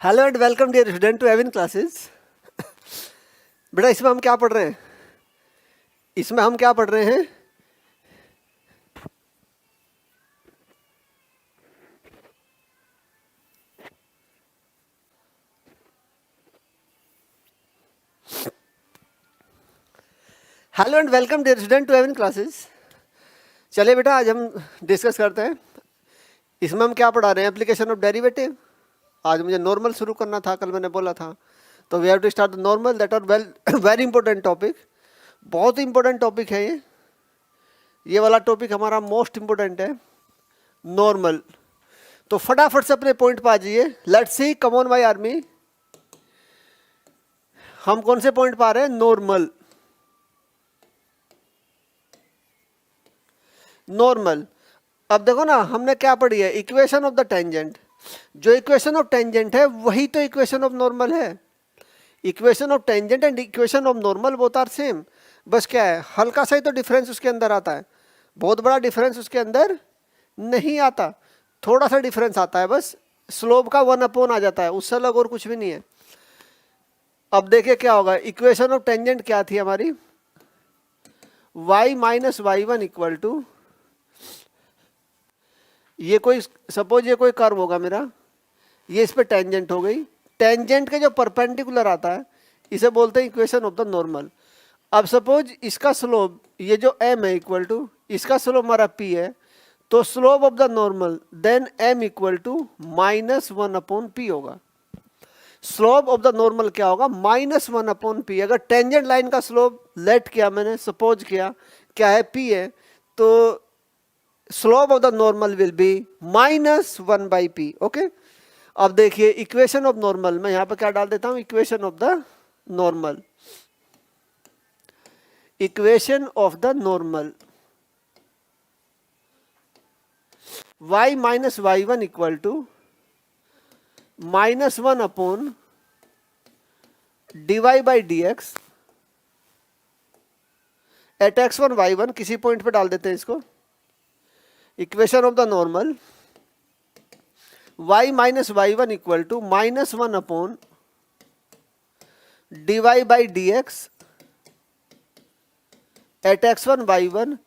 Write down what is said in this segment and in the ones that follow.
Hello and welcome dear student to Avin classes. बेटा इसमें हम क्या पढ़ रहे हैं? Hello and welcome dear student to Avin classes. चलिए बेटा आज हम डिस्कस करते हैं। इसमें हम क्या पढ़ा रहे हैं? Application of derivative. आज मुझे नॉर्मल शुरू करना था, कल मैंने बोला था, तो we have to start the normal. That are very important topic, बहुत इंपॉर्टेंट टॉपिक है ये वाला टॉपिक हमारा मोस्ट इंपॉर्टेंट है, नॉर्मल। तो फटाफट से अपने पॉइंट पे आ जाइए। Let's see, come on my army. हम कौन से पॉइंट पा रहे हैं? नॉर्मल। नॉर्मल। अब देखो ना, हमने क्या पढ़ी है? Equation of the tangent. जो इक्वेशन ऑफ टेंजेंट है वही तो इक्वेशन ऑफ नॉर्मल है। Equation of tangent and equation of normal both are same. बस क्या है, हल्का सा ही तो डिफरेंस उसके अंदर आता है, बहुत बड़ा डिफरेंस उसके अंदर नहीं आता, थोड़ा सा डिफरेंस आता है बस। स्लोप का 1 आ जाता है, उससे अलग और कुछ भी नहीं है। अब देखिए क्या होगा। इक्वेशन ऑफ टेंजेंट क्या थी हमारी? y minus y one equal to, ये कोई सपोज ये कोई कर्व होगा मेरा, ये इस पे टेंजेंट हो गई। टेंजेंट के जो परपेंडिकुलर आता है इसे बोलते हैं इक्वेशन ऑफ द नॉर्मल। अब सपोज इसका स्लोप, ये जो m है इक्वल टू, इसका स्लोप हमारा p है, तो slope of the normal then m equal to -1/p होगा। स्लोप ऑफ द नॉर्मल क्या होगा? -1/p। अगर टेंजेंट लाइन का स्लोप लेट किया मैंने, सपोज किया क्या है, p है, तो slope of the normal will be -1/p। Okay. अब देखिए इक्वेशन ऑफ नॉर्मल, मैं यहां पर क्या डाल देता हूं? Equation of the normal. Equation of the normal, y minus y one equal to -1 dy by d x at x1 y1। किसी पॉइंट पे डाल देते हैं इसको। Equation of the normal y minus y one equal to -1 dy by d x at x1 y1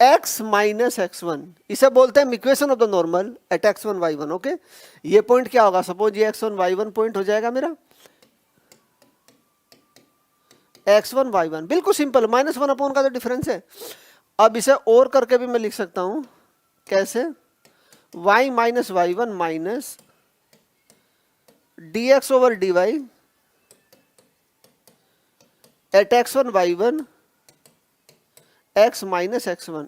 x minus x1। इसे बोलते हैं equation of the normal at x1 y1। Okay. ये पॉइंट क्या होगा? सपोज ये x1 y1 पॉइंट हो जाएगा मेरा, x1 y1 बिल्कुल सिंपल, -1 का तो डिफरेंस है। अब इसे और करके भी मैं लिख सकता हूं। कैसे? y minus y one minus d x over d y at x1 y1 x minus x1।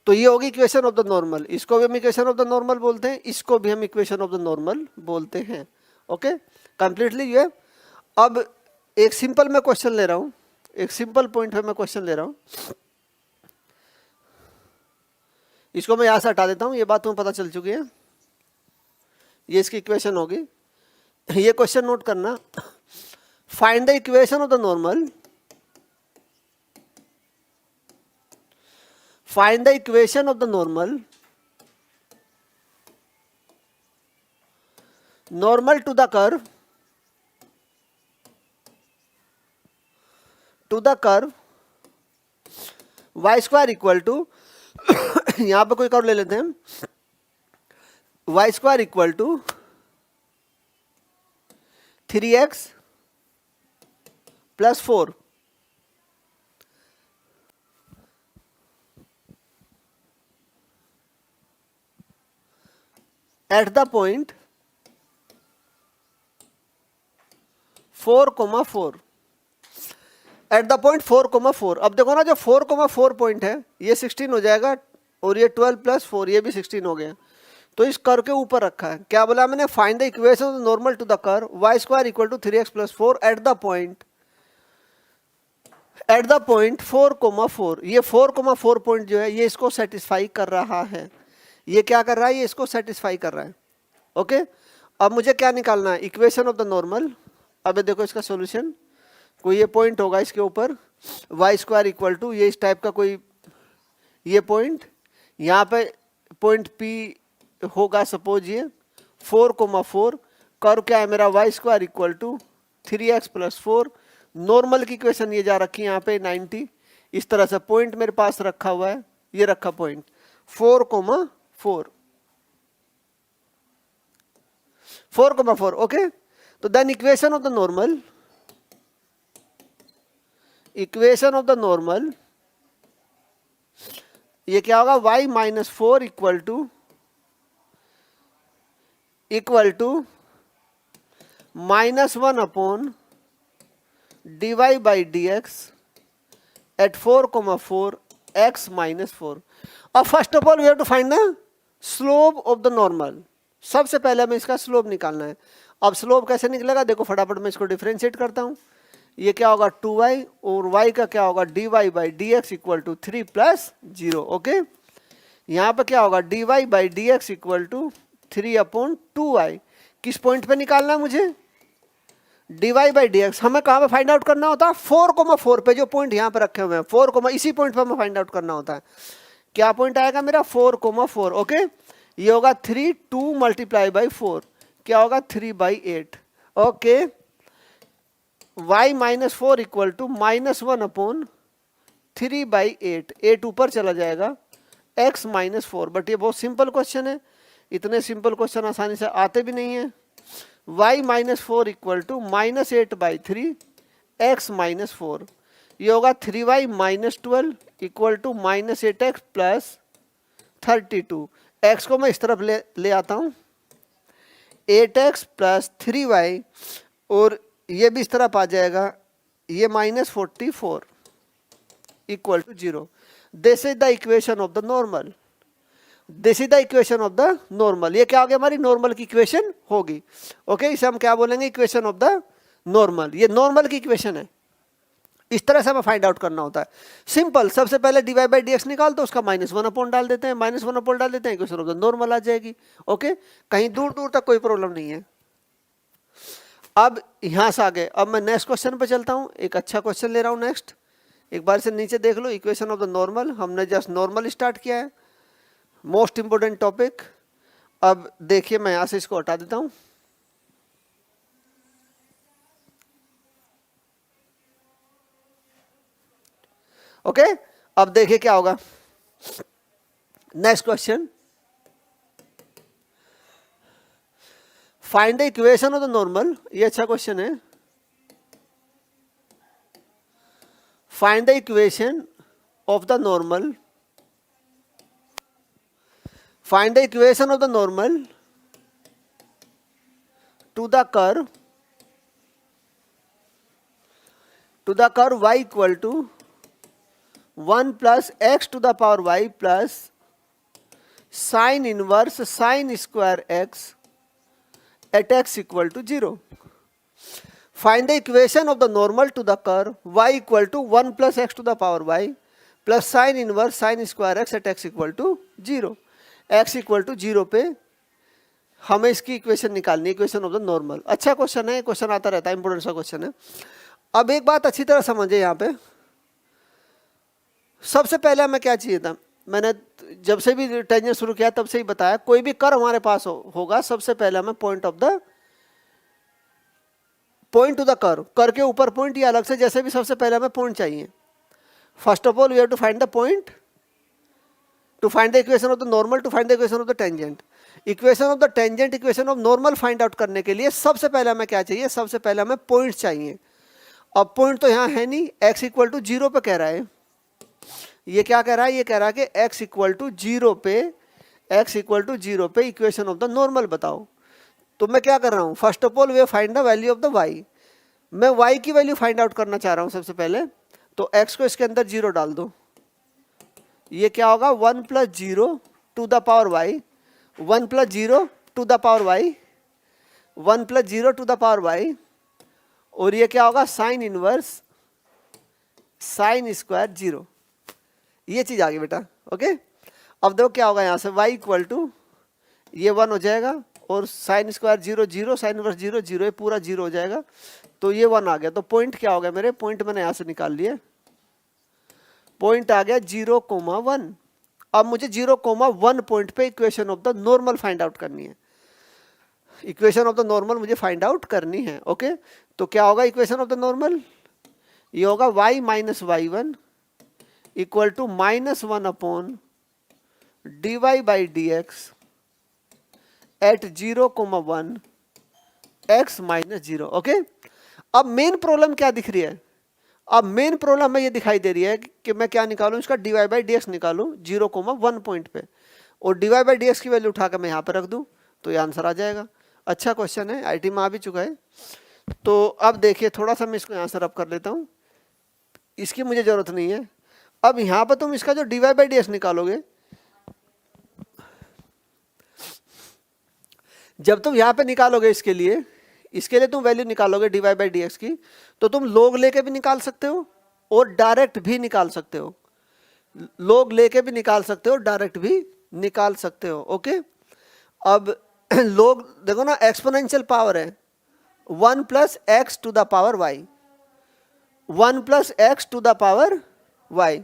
तो ये होगी इक्वेशन ऑफ द नॉर्मल। इसको भी हम इक्वेशन ऑफ द नॉर्मल बोलते हैं, इसको भी हम इक्वेशन ऑफ द नॉर्मल बोलते हैं। ओके, कंप्लीटली ये। अब एक सिंपल मैं क्वेश्चन ले रहा हूं, एक सिंपल पॉइंट पे मैं क्वेश्चन ले रहा हूं। इसको मैं यहां से हटा देता हूं, ये बात तुम्हें पता चल चुकी है। ये इसकी इक्वेशन होगी। ये क्वेश्चन नोट करना। Find the equation of the normal, find the equation of the normal to the curve y square equal to यहां पे कोई कर्व ले लेते हैं, y square equal to 3x plus 4 at the point 4,4। At the point 4,4। अब देखो ना, जो 4,4 पॉइंट है ये 16 हो जाएगा, और ये 12 प्लस 4 ये भी 16 हो गया। तो इस कर्व के ऊपर रखा है। क्या बोला मैंने? Find the equation of the normal to the curve y square equal to 3x plus 4 at the point 4,4। ये 4,4 पॉइंट जो है ये इसको सेटिस्फाई कर रहा है। ये क्या कर रहा है? ये इसको सेटिस्फाई कर रहा है। ओके। अब मुझे क्या निकालना है? Equation of the normal. अब देखो इसका सॉल्यूशन, कोई ये पॉइंट होगा इसके ऊपर, y स्क्वायर इक्वल टू ये इस टाइप का कोई ये पॉइंट, यहाँ पे पॉइंट P होगा सपोज ये 4,4, कर्व क्या है मेरा y square equal to 3x plus 4, normal की इक्वेशन ये जा रखी है यहाँ पे 90, इस तरह से पॉइंट मेरे पास रखा हुआ है, ये रखा पॉइंट 4,4, 4,4, ओके। तो then equation of the normal, equation of the normal ये क्या होगा, y minus 4 equal to -1 upon dy by dx at 4,4 x minus 4। अब first of all we have to find the slope of the normal. सबसे पहले हमें इसका slope निकालना है। अब स्लोप कैसे निकलेगा, देखो फटाफट मैं इसको डिफरेंशिएट करता हूँ। ये क्या होगा 2y, और y का क्या होगा dy by dx equal to 3 plus 0, okay. यहाँ पे क्या होगा dy by dx equal to 3 upon 2y। किस पॉइंट पे निकालना है मुझे, dy बाई dx। हमें कहाँ पे फाइंड आउट करना होता है, 4,4 पे, जो पॉइंट यहाँ पे रखे हुए हैं 4, इसी पॉइंट पे हमें फाइंड आउट करना होता है। क्या पॉइंट आएगा मेरा 4,4, ओके। ये होगा 3, 2 मल्टीप्लाई बाई 4, क्या होगा 3/8, okay. y minus 4 equal to -1 upon 3/8, 8 ऊपर चला जाएगा, x माइनस 4। बट ये बहुत सिंपल क्वेश्चन है, इतने सिंपल क्वेश्चन आसानी से आते भी नहीं है। y minus 4 equal to -8/3 x minus 4, ये होगा 3y minus 12 equal to -8x plus 32। x को मैं इस तरफ ले आता हूँ, 8x प्लस 3y, और ये भी इस तरफ आ जाएगा, ये -44 equal to 0। This is the equation of the normal, this is the equation of the normal. ये क्या हो गया, हमारी नॉर्मल की इक्वेशन होगी, ओके। इसे हम क्या बोलेंगे, इक्वेशन ऑफ द नॉर्मल। ये नॉर्मल की इक्वेशन है, इस तरह से हमें फाइंड आउट करना होता है। सिंपल, सबसे पहले dy बाई dx निकाल दो, उसका -1 अपॉन डाल देते हैं, -1 अपॉन डाल देते हैं, इक्वेशन ऑफ द नॉर्मल आ जाएगी, ओके। कहीं दूर दूर तक कोई प्रॉब्लम नहीं है। अब यहां से आगे, अब मैं नेक्स्ट क्वेश्चन पे चलता हूं। एक अच्छा क्वेश्चन ले रहा हूं नेक्स्ट, एक बार से नीचे देख लो, इक्वेशन ऑफ द नॉर्मल। हमने जस्ट नॉर्मल स्टार्ट किया है, मोस्ट इंपोर्टेंट टॉपिक। अब देखिए, मैं यहां से इसको हटा देता हूं। ओके, अब देखिए क्या होगा। Next question, find the equation of the normal. ये अच्छा क्वेश्चन है। Find the equation of the normal, find the equation of the normal to the curve y equal to 1 plus x to the power y plus sine inverse sine square x at x equal to 0. Find the equation of the normal to the curve y equal to 1 plus x to the power y plus sin inverse sin square x at x equal to 0. x equal to 0 पे हमें इसकी equation निकालनी है, equation of the normal. अच्छा question है, question आता रहता है, इंपोर्टेंट सा क्वेश्चन है। अब एक बात अच्छी तरह समझे, यहाँ पे सबसे पहले हमें क्या चाहिए था, मैंने जब से भी टेंजेंट शुरू किया तब से ही बताया, कोई भी कर्व हमारे पास होगा, सबसे पहले हमें पॉइंट टू द कर्व, कर के ऊपर पॉइंट या अलग से, जैसे भी सबसे पहले हमें पॉइंट चाहिए। First of all we have to find the point, to find the equation of the normal, to find the equation of the tangent. Equation of the tangent, equation of normal find out करने के लिए सबसे पहले हमें क्या चाहिए, सबसे पहले हमें पॉइंट चाहिए। अब पॉइंट तो यहाँ है नहीं, x इक्वल टू 0 पे कह रहा है। ये क्या कह रहा है, ये कह रहा है कि x इक्वल टू 0 पे, x इक्वल टू 0 पे इक्वेशन ऑफ द नॉर्मल बताओ। तो मैं क्या कर रहा हूँ, first of all way find the value of the y। मैं y की वैल्यू फाइंड आउट करना चाह रहा हूँ सबसे पहले, तो x को इसके अंदर 0 डाल दो। ये क्या होगा 1 plus 0 to the power y, 1 plus 0 to the power y, 1 plus 0 to the power y, और ये क्या होगा साइन इनवर्स साइन स्क्वायर 0। ये चीज आ गई बेटा, ओके। अब देखो क्या होगा, यहाँ से y इक्वल टू ये 1 हो जाएगा, और साइन स्क्वायर 0 0, साइन इनवर्स 0 0, ये पूरा 0 हो जाएगा, तो ये 1 आ गया। तो पॉइंट क्या हो गया मेरे, पॉइंट मैंने यहाँ से निकाल लिए, पॉइंट आ गया 0,1। अब मुझे 0,1 पॉइंट पे equation of the normal find out करनी है। इक्वेशन ऑफ द नॉर्मल मुझे फाइंड आउट करनी है। ओके, तो क्या होगा इक्वेशन ऑफ द नॉर्मल? ये होगा y minus y one equal to -1 upon dy by d x at 0,1 x minus 0। Okay, अब मेन प्रॉब्लम क्या दिख रही है? अब मेन प्रॉब्लम में ये दिखाई दे रही है कि मैं क्या निकालूं, इसका dy बाई डी एक्स निकालूं 0,1 पॉइंट पे, और dy बाई डी एक्स की वैल्यू उठाकर मैं यहाँ पे रख दूं तो ये आंसर आ जाएगा। अच्छा क्वेश्चन है, आईटी में आ भी चुका है। तो अब देखिए थोड़ा सा मैं इसको यहाँ से रब कर लेता हूँ, इसकी मुझे जरूरत नहीं है। अब यहाँ पर तुम इसका जो dy बाई डी एक्स निकालोगे, जब तुम यहाँ पे निकालोगे इसके लिए तुम वैल्यू निकालोगे dy बाई डी एक्स की, तो तुम log लेके भी निकाल सकते हो और डायरेक्ट भी निकाल सकते हो। log लेके भी निकाल सकते हो, डायरेक्ट भी निकाल सकते हो। ओके, अब log देखो ना, एक्सपोनेंशियल पावर है 1 plus x to the power y, 1 plus x to the power y.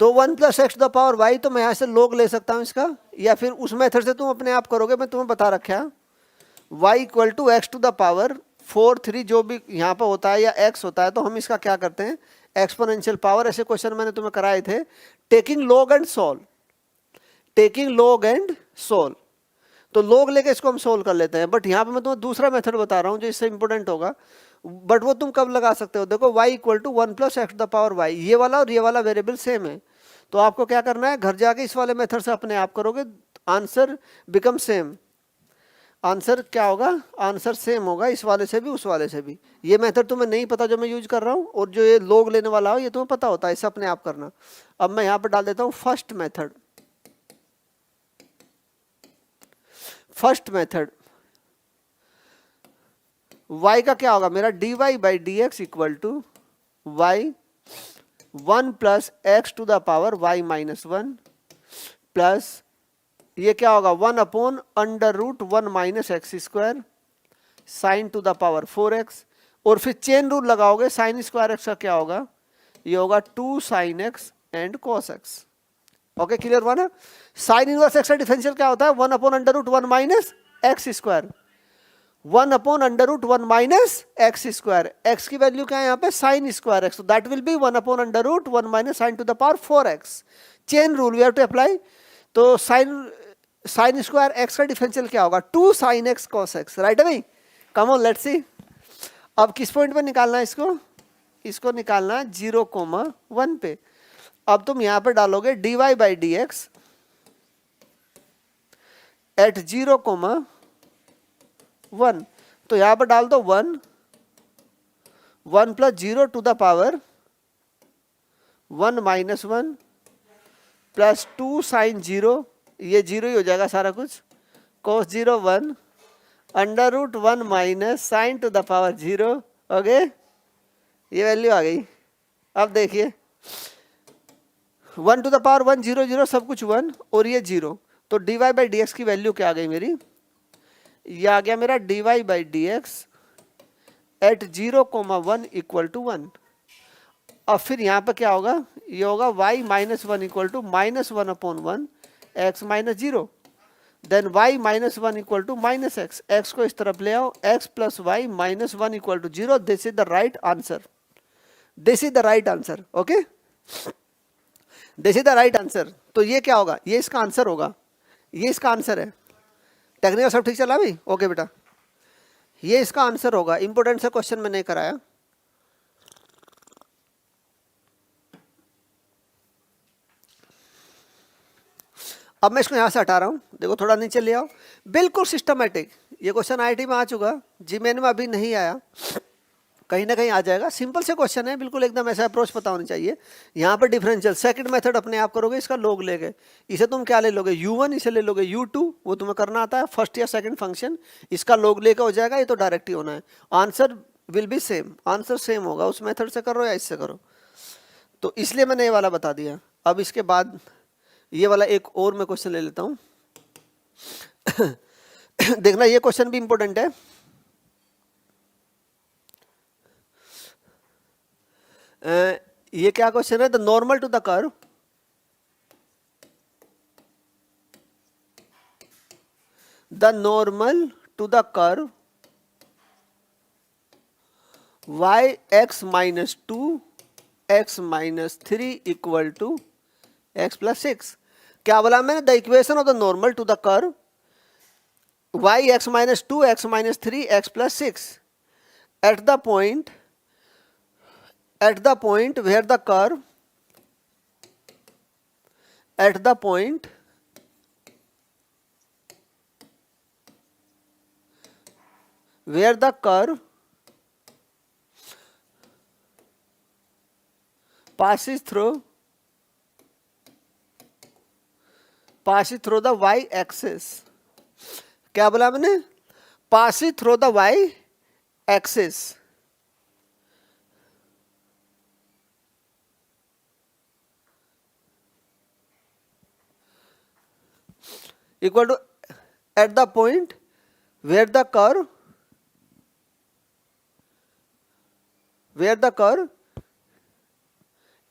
तो 1 plus x to the power y, तो मैं यहाँ से log ले सकता हूँ इसका, या फिर उस मेथड से तुम अपने आप करोगे, मैं तुम्हें बता रखा है y equal to x to the power 4 3 जो भी यहाँ पर होता है या x होता है, तो हम इसका क्या करते हैं एक्सपोनेंशियल पावर। ऐसे क्वेश्चन मैंने तुम्हें कराए थे, taking log and solve, taking log and solve. तो log लेके इसको हम सोल्व कर लेते हैं, बट यहाँ पे मैं तुम्हें दूसरा मेथड बता रहा हूँ जो इससे इंपॉर्टेंट होगा, बट वो तुम कब लगा सकते हो? देखो y equal to 1 plus x to the power y, ये वाला और ये वाला वेरिएबल सेम है, तो आपको क्या करना है, घर जाके इस वाले मेथड से अपने आप करोगे, आंसर बिकम सेम। आंसर क्या होगा? आंसर सेम होगा, इस वाले से भी उस वाले से भी। ये मेथड तुम्हें नहीं पता जो मैं यूज कर रहा हूँ, और जो ये log लेने वाला हो ये तुम्हें पता होता है, इसे अपने आप करना। अब मैं यहाँ पर डाल देता हूँ first method. First method y का क्या होगा मेरा, dy by d x equal to y 1 plus x to the power y minus 1 plus ये क्या होगा 1 upon under root 1 minus x square sine to the power 4x, और फिर chain rule लगाओगे, साइन स्क्वायर एक्स का क्या होगा, ये होगा 2 sine x and cos x. Okay, clear हुआ ना? साइन इनवर्स एक्स का डिफरेंशियल क्या होता है, 1 upon under root 1 minus x square, 1 upon under root 1 minus x square. X की वैल्यू क्या है यहाँ पे, साइन स्क्वायर एक्स, तो that will be 1 upon under root 1 minus sine to the power 4x। Chain rule we have to apply, तो sine square x का differential क्या होगा, 2 sine x cos x, right है भाई? कम ऑन लेट्स सी। अब किस point पे निकालना है इसको, इसको निकालना है 0,1 पे। अब तुम यहाँ पे डालोगे dy by d x at 0,1, तो यहाँ पर डाल दो 1 plus 0 to the power 1 minus 1 plus 2 sine 0, ये 0 ही हो जाएगा सारा कुछ, cos 0 1 under root 1 minus sine to the power 0। Okay, ये वैल्यू आ गई। अब देखिए 1 टू द पावर 1 0 0 सब कुछ 1 और ये 0, तो dy बाई डी एक्स की वैल्यू क्या आ गई मेरी, ये आ गया मेरा dy by d x at 0,1 equal to 1। अब फिर यहाँ पे क्या होगा, ये होगा y minus 1 equal to minus 1 upon 1 x minus 0, then y minus 1 equal to minus x, x को इस तरफ ले आओ, x plus y minus 1 equal to 0। This is the right answer, this is the right answer. Okay, this is the right answer. तो ये क्या होगा, ये इसका आंसर होगा, ये इसका आंसर है। टेक्निकल सब ठीक चला भाई? ओके बेटा, ये इसका आंसर होगा। इंपॉर्टेंट सा क्वेश्चन मैंने नहीं कराया। अब मैं इसको यहाँ से हटा रहा हूँ, देखो थोड़ा नीचे ले आओ, बिल्कुल सिस्टमेटिक। ये क्वेश्चन आईआईटी में आ चुका, जीमेन में अभी नहीं आया, कहीं ना कहीं आ जाएगा। सिंपल से क्वेश्चन है, बिल्कुल एकदम ऐसा अप्रोच पता होनी चाहिए। यहाँ पर डिफरेंशियल सेकंड मेथड अपने आप करोगे, इसका log लेके, इसे तुम क्या ले लोगे u1, इसे ले लोगे u2, वो तुम्हें करना आता है फर्स्ट या सेकंड फंक्शन, इसका log लेके हो जाएगा, ये तो डायरेक्ट ही होना है। Answer will be same, answer same होगा, उस मेथड से करो या इससे करो। तो इसलिए मैंने ये वाला बता दिया। अब इसके बाद ये वाला एक और मैं क्वेश्चन ले लेता हूँ। देखना ये क्वेश्चन भी इंपॉर्टेंट है। ये क्या क्वेश्चन है, the normal to the curve the normal to the curve y x minus 2 x minus 3 equal to x plus 6. क्या बोला मैंने? The equation of the normal to the curve y x minus 2 x minus 3 x plus 6 at the point where the curve at the point where the curve passes through the y axis. क्या बोला मैंने? passes through the y axis equal to at the point where the curve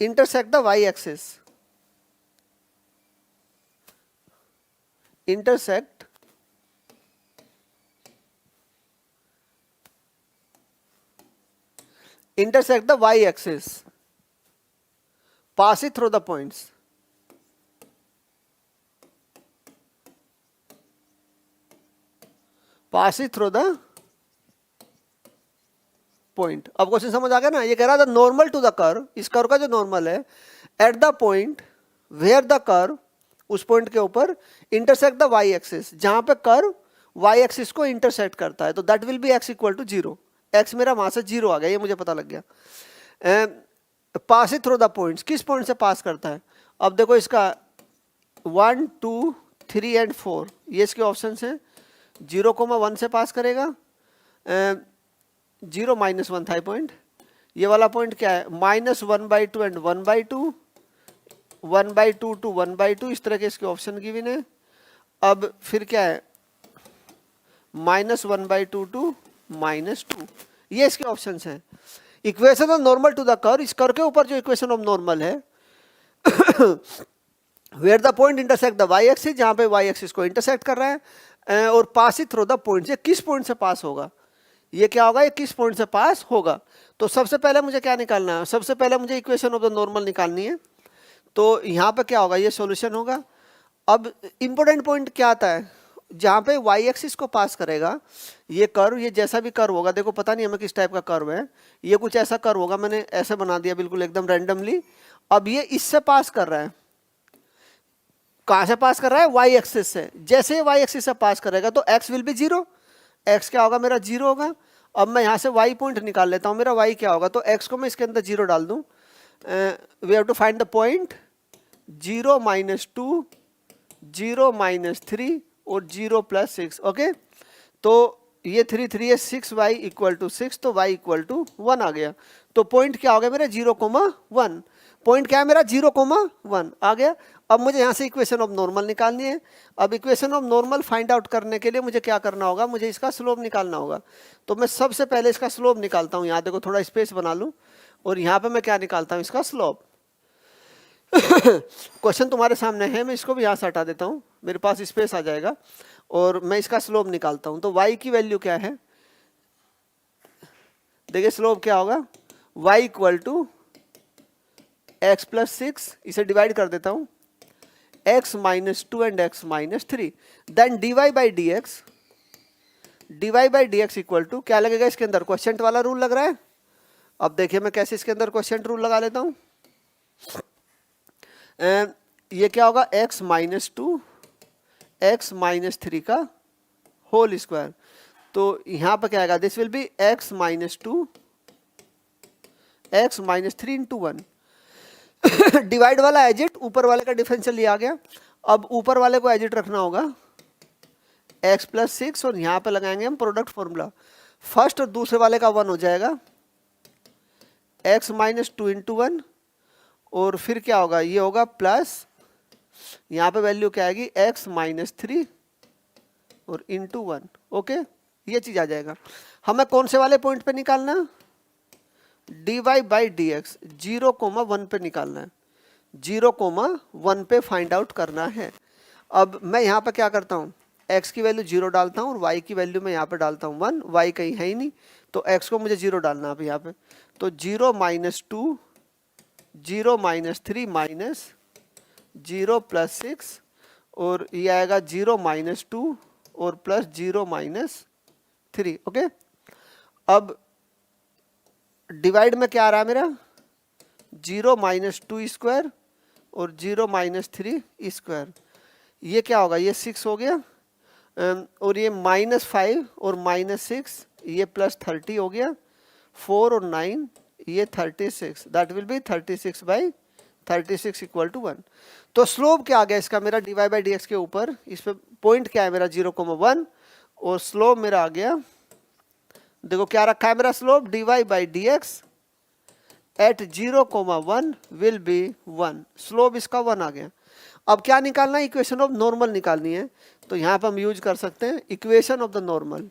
intersect the y axis. Intersect the y axis. Pass it through the points. Pass it through the point. अब question समझ आ गया ना? ये कह रहा था normal to the curve, इस कर्व का जो नॉर्मल है at the point where the curve, उस पॉइंट के ऊपर इंटरसेक्ट द वाई एक्सिस, जहां पे कर्व वाई एक्सिस को इंटरसेक्ट करता है, तो that will be x equal to 0. X मेरा वहां से 0 आ गया, ये मुझे पता लग गया. पास इट थ्रू द पॉइंट्स, किस पॉइंट से पास करता है? अब देखो इसका 1 2 3 एंड 4 ये इसके ऑप्शन हैं. 0,1 से पास करेगा, 0 -1 था पॉइंट. ये वाला पॉइंट क्या है? -1/2 एंड 1/2, 1/2 टू 1/2, इस तरह के इसके ऑप्शन गिवन है. अब फिर क्या है? -1/2 टू -2, ये इसके ऑप्शंस हैं. Equation of normal to the curve, इस कर्व के ऊपर जो इक्वेशन ऑफ नॉर्मल है where the point intersect the y axis, जहां पे वाई एक्सिस को इंटरसेक्ट कर रहा है, और पास इट थ्रू द पॉइंट. ये किस पॉइंट से पास होगा? ये क्या होगा? ये किस पॉइंट से पास होगा? तो सबसे पहले मुझे क्या निकालना है? सबसे पहले मुझे इक्वेशन ऑफ द नॉर्मल निकालनी है. तो यहाँ पे क्या होगा? ये सॉल्यूशन होगा. अब इंपॉर्टेंट पॉइंट क्या आता है? जहाँ पे वाई एक्सिस को पास करेगा ये कर्व, ये जैसा भी कर्व होगा, देखो पता नहीं हमें किस टाइप का कर्व है, ये कुछ ऐसा कर्व होगा, मैंने ऐसे बना दिया बिल्कुल एकदम रैंडमली. अब ये इससे पास कर रहा है. कहाँ से पास कर रहा है? वाई एक्सिस से. जैसे ही वाई एक्सिस से पास करेगा तो एक्स विल बी 0. एक्स क्या होगा? मेरा 0 होगा. अब मैं यहाँ से वाई पॉइंट निकाल लेता हूँ. मेरा वाई क्या होगा? तो एक्स को मैं इसके अंदर 0 डाल दूँ. We have to find the point. 0 -2, 0 -3 और 0 + 6. ओके, तो ये 3 3 है, 6y = 6, तो y = 1 आ गया. तो पॉइंट क्या हो गया मेरा? 0,1. पॉइंट क्या है मेरा? 0,1 आ गया. अब मुझे यहाँ से इक्वेशन ऑफ नॉर्मल निकालनी है. अब equation of normal find out करने के लिए मुझे क्या करना होगा? मुझे इसका स्लोप निकालना होगा. तो मैं सबसे पहले इसका स्लोप निकालता हूँ. यहाँ देखो थोड़ा स्पेस बना लूँ, और यहाँ पे मैं क्या निकालता हूँ? इसका स्लोप. क्वेश्चन तुम्हारे सामने है, मैं इसको भी यहाँ से हटा देता हूँ, मेरे पास स्पेस आ जाएगा, और मैं इसका स्लोप निकालता हूँ. तो y की वैल्यू क्या है? देखिए स्लोप क्या होगा? y = x + 6, इसे डिवाइड कर देता हूँ, x -2 and x -3. Then dy/dx equal to क्या लगेगा इसके अंदर? क्वोशिएंट वाला रूल लग रहा है. अब देखिए मैं कैसे इसके अंदर क्वोशिएंट रूल लगा लेता हूँ. ये क्या होगा? x -2 x -3 का होल स्क्वायर. तो यहाँ पर क्या आएगा? This will be x -2 x -3 × 1. Divide वाला एजिट, ऊपर वाले का डिफरेंशियल ये आ गया. अब ऊपर वाले को एजिट रखना होगा x + 6, और यहाँ पे लगाएंगे हम प्रोडक्ट फॉर्मूला. फर्स्ट और दूसरे वाले का 1 हो जाएगा, x -2 × 1, और फिर क्या होगा? ये होगा प्लस, यहाँ पे वैल्यू क्या आएगी? x -3 और × 1. ओके, ये चीज आ जाएगा. हमें कौन से वाले पॉइंट पे निकालना? dy/dx 0,1 पे निकालना है. 0,1 पे फाइंड आउट करना है. अब मैं यहाँ पे क्या करता हूँ? x की वैल्यू 0 डालता हूँ और y की वैल्यू मैं यहाँ पे डालता हूँ 1, y कहीं है ही नहीं, तो x को मुझे 0 डालना है यहाँ पे। तो 0 माइनस 2, 0 माइनस 3 माइनस 0 प्लस 6, और ये आएगा 0 माइनस 2 और प्लस 0 माइनस 3। ओके, अब डिवाइड में क्या आ रहा है मेरा, 0 माइनस 2 स्क्वायर और 0 माइनस 3 स्क्वायर, ये क्या होगा, ये 6 हो गया, और ये माइनस 5 और माइनस 6, ये प्लस 30 हो गया, 4 और 9 ये 36, that will be 36 by 36 equal to 1। तो स्लोप क्या आ गया इसका मेरा dy बाई डी एक्स के ऊपर, इस पे पॉइंट क्या है मेरा 0,1, और स्लोप मेरा आ गया, देखो क्या रखा है मेरा slope, dy by d x at 0,1 will be 1, slope इसका 1 आ गया। अब क्या निकालना है, इक्वेशन ऑफ नॉर्मल निकालनी है, तो यहां पर हम यूज कर सकते हैं equation of the normal,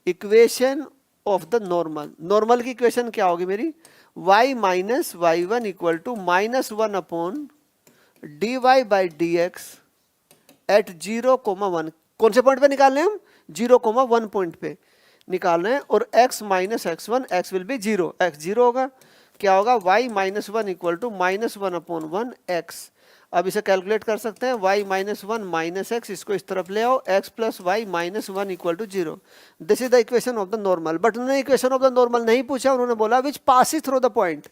equation of the normal. Normal की इक्वेशन क्या होगी मेरी, y minus y one equal to minus 1 upon d y by d x at 0,1, कौन से पॉइंट पे निकालने हैं हम, 0,1 पॉइंट पे निकालना है, और x minus x1, x will be 0, x 0 होगा, क्या होगा y minus 1 equal to minus 1 upon 1 x। अब इसे कैलकुलेट कर सकते हैं, y माइनस 1 माइनस x, इसको इस तरफ ले आओ, x plus y minus 1 equal to 0, this is the equation of the normal. But उन्होंने इक्वेशन ऑफ द नॉर्मल नहीं पूछा, उन्होंने बोला which passes through the point,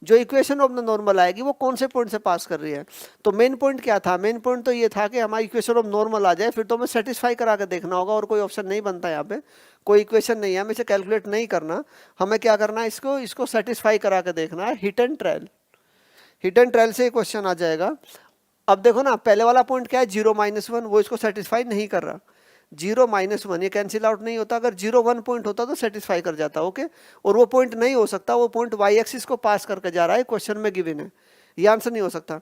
जो इक्वेशन ऑफ द नॉर्मल आएगी वो कौन से पॉइंट से पास कर रही है। तो मेन पॉइंट क्या था, मेन पॉइंट तो ये था कि हमारी इक्वेशन ऑफ नॉर्मल आ जाए, फिर तो हमें सेटिस्फाई करा के देखना होगा, और कोई ऑप्शन नहीं बनता यहाँ पे, कोई इक्वेशन नहीं है, हमें इसे कैलकुलेट नहीं करना, हमें क्या करना है, इसको सेटिस्फाई करा के देखना है, hit and trial, hit and trial से क्वेश्चन आ जाएगा। अब देखो ना, पहले वाला पॉइंट क्या है 0 माइनस 1, वो इसको सेटिस्फाई नहीं कर रहा, 0 माइनस 1 ये कैंसिल आउट नहीं होता, अगर 0 1 पॉइंट होता तो सेटिस्फाई कर जाता, ओके, और वो पॉइंट नहीं हो सकता, वो पॉइंट वाई एक्सिस को पास करके जा रहा है, क्वेश्चन में गिवन है, ये आंसर नहीं हो सकता।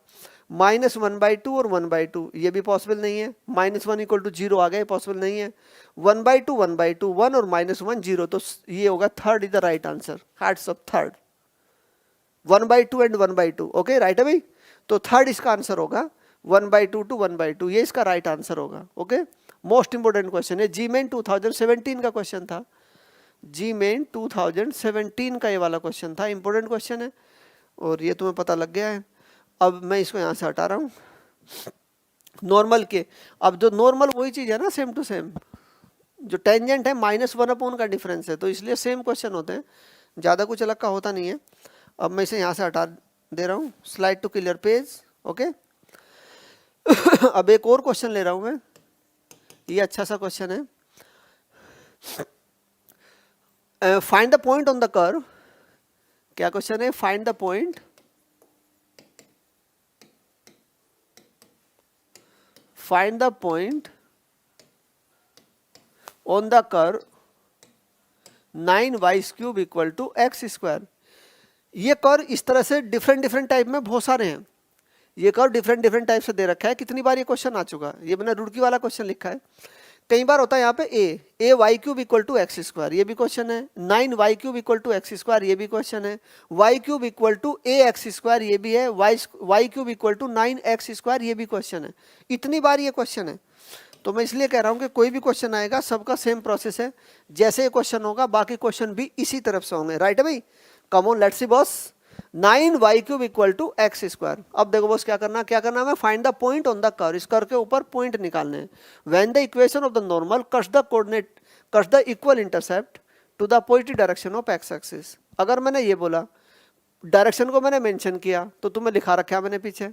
माइनस 1/2 और 1/2 ये भी पॉसिबल नहीं है, माइनस 1 इक्वल टू 0 आ गया, पॉसिबल नहीं है, 1/2 1/2 1 और माइनस 1 0, तो ये होगा third is the right answer, hats off third, 1/2 and 1/2, okay right है भाई, तो थर्ड इसका आंसर होगा 1/2 टू 1/2, ये इसका राइट आंसर होगा, ओके। मोस्ट इंपोर्टेंट क्वेश्चन है, जी मेन 2017 का क्वेश्चन था, जी मेन 2017 का ये वाला क्वेश्चन था, इंपोर्टेंट क्वेश्चन है, और ये तुम्हें पता लग गया है। अब मैं इसको यहाँ से हटा रहा हूँ नॉर्मल के, अब जो नॉर्मल वही चीज़ है ना, सेम टू सेम, जो टेंजेंट है -1 अपॉन का डिफरेंस है, तो इसलिए सेम क्वेश्चन होते हैं, ज़्यादा कुछ अलग का होता नहीं है। अब मैं इसे यहाँ से हटा दे रहा हूँ, slide to clear page, okay. अब एक और क्वेश्चन ले रहा हूँ मैं, ये अच्छा सा क्वेश्चन है, find the point on the curve, क्या क्वेश्चन है, find the point find the point on the curve 9y cube equal to x square। ये कर्व इस तरह से डिफरेंट टाइप में बहुत सारे हैं, ये कर्व डिफरेंट टाइप से दे रखा है, कितनी बार ये क्वेश्चन आ चुका है, ये मैंने रुड़की वाला क्वेश्चन लिखा है, कई बार होता है यहाँ पे a y cube equal to x square, ये भी क्वेश्चन है, 9y cube equal to x square, ये भी क्वेश्चन है, y cube equal to a x square, ये भी है, y cube equal to 9x square, ये भी क्वेश्चन है, इतनी बार ये क्वेश्चन है। तो मैं इसलिए कह रहा हूँ कि कोई भी क्वेश्चन आएगा सबका सेम प्रोसेस है, जैसे ये क्वेश्चन होगा बाकी क्वेश्चन भी इसी तरफ से होंगे, राइट है भाई। Come on let's see boss, 9y cube equal to x square. अब देखो बॉस क्या करना है, find the point on the curve, इस कर्व के ऊपर पॉइंट निकालने हैं। When the equation of the normal cuts the coordinate, cuts the equal intercept to the positive direction of x axis. अगर मैंने ये बोला, डायरेक्शन को मैंने मेंशन किया, तो तुम्हें लिखा रखा है मैंने पीछे,